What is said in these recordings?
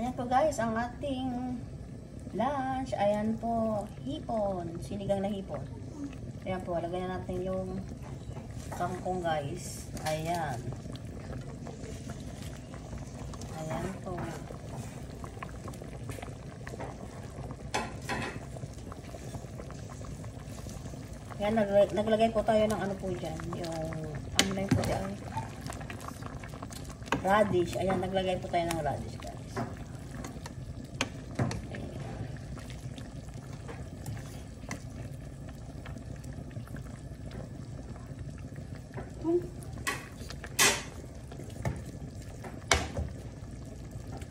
Ayan po guys, ang ating lunch. Ayan po, hipon. Sinigang na hipon. Ayan po, lagyan natin yung kangkong guys. Ayan. Ayan po. Ayan, naglagay po tayo ng ano po dyan. Yung, ano na po dyan? Radish. Ayan, naglagay po tayo ng radish guys.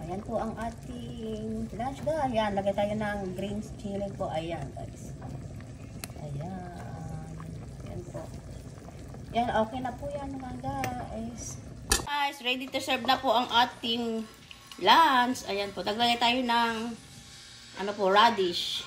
Ayan po ang ating lunch guys. Ayan, lagay tayo ng green chili po. Ayan guys. Ayan. Ayan po. Ayan, okay na po yan mga guys. Guys, ready to serve na po ang ating lunch. Ayan po, naglagay tayo ng ano po, radish.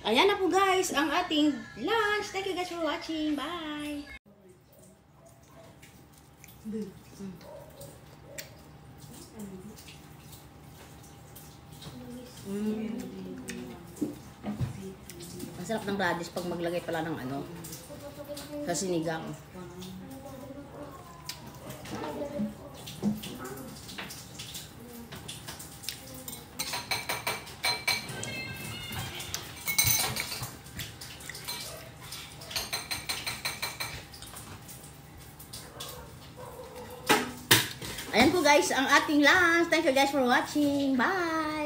Ayan na po guys, ang ating lunch. Thank you guys for watching. Bye! Masarap ng radish pag maglagay pala ng ano, sa sinigang. Ayan po guys, ang ating lunch. Thank you guys for watching. Bye!